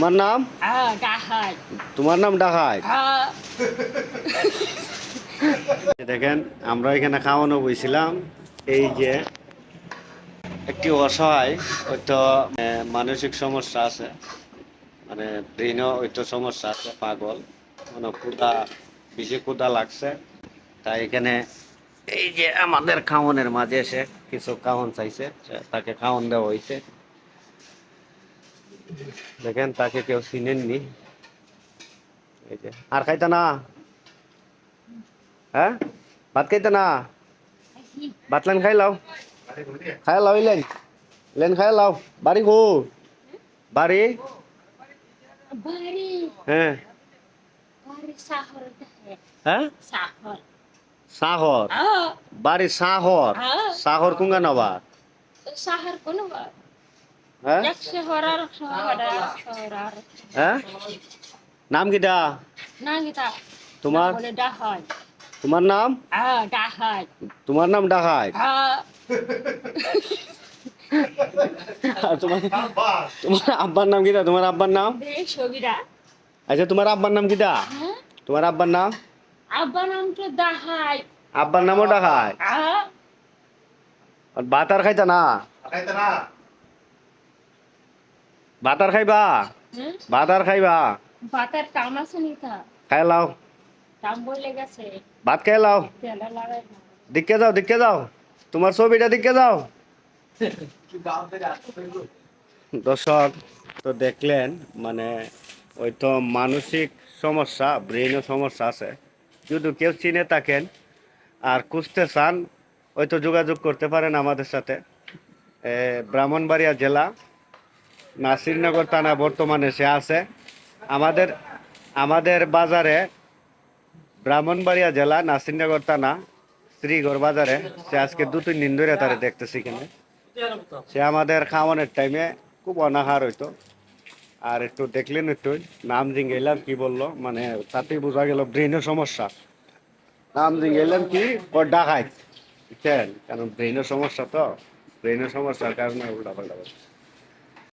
তোমার নাম? ডাহাই। তোমার নাম ডাকাই? হ্যাঁ। দেখেন আমরা এখানে খাওয়ানো বইছিলাম। এই যে একটি অসহায় হয়তো মানসিক সমস্যা আছে, মানে ব্রেনও হয়তো সমস্যা আছে, পাগল, মানে ক্ষুধা, বেশি ক্ষুধা লাগছে, তাই এখানে এই যে আমাদের খাওয়ানোর মাঝে এসে কিছু খাওয়ান চাইছে, তাকে খাওয়ান দেওয়া হয়েছে। দেখেন তাকে কেউ চিনেননি। এই যে আর খাইতা না? হ্যাঁ, ভাত খাইতা না? ভাত লেন খাই লাও, খাই লাও, ইলেন লেন খাই লাও। বাড়ি গো, বাড়ি? বাড়ি হ্যাঁ বাড়ি শহর দেহে। হ্যাঁ, শহর। সাহর বাড়ি, সাহর। সাহর কুঙ্গা নবা? শহর কোন হ্যাঁ এক শহর আর শহর আর শহর আর হ্যাঁ, নাম কিটা না গীতা তোমার? বলে ডাহাই। তোমার নাম? ডাহাই। তোমার নাম ডাকাই? আর তোমার তোমার আব্বার নাম কিটা? তোমার আব্বার নাম? সবিরা। আচ্ছা, তোমার আব্বার নাম কিটা? তোমার আব্বার নাম? আব্বা নাম তো ডাহাই। আব্বার নামও ডাকাই? আর ভাত আর খাইতা না? ভাত আর খাইবা? ভাত আর খাইবা? ভাতের টান আছে নি তা? খাই লাও, টান বলে গেছে। ভাত খাই লাও। তেলা লাগাই না। দিকে যাও, দিকে যাও, তোমার ছবিটা দিকে যাও। দর্শক, তো দেখলেন, মানে ওই তো মানসিক সমস্যা, ব্রেনও সমস্যা আছে। যদি কেউ চিনে থাকেন আর খুঁজতে চান, ওই তো যোগাযোগ করতে পারেন আমাদের সাথে। ব্রাহ্মণবাড়িয়া জেলা, নাসিরনগর থানা বর্তমানে সে আছে। আমাদের আমাদের বাজারে, ব্রাহ্মণবাড়িয়া জেলা নাসিরনগর থানা শ্রীগড় বাজারে, সে আজকে 2-3 দিন ধরে তারে দেখতেছি কিনে। সে আমাদের খাওয়ানোর টাইমে খুব অনাহার হইতো। আর একটু দেখলেন, একটু নাম জিঙ্গাইলাম কি বললো, মানে তাতেই বোঝা গেল ব্রেনের সমস্যা। নাম জিঙ্গাইলাম কি ডাকাই, বুঝছেন? কারণ ব্রেনের সমস্যা, তো ব্রেনের সমস্যার কারণে উল্টা পাল্টা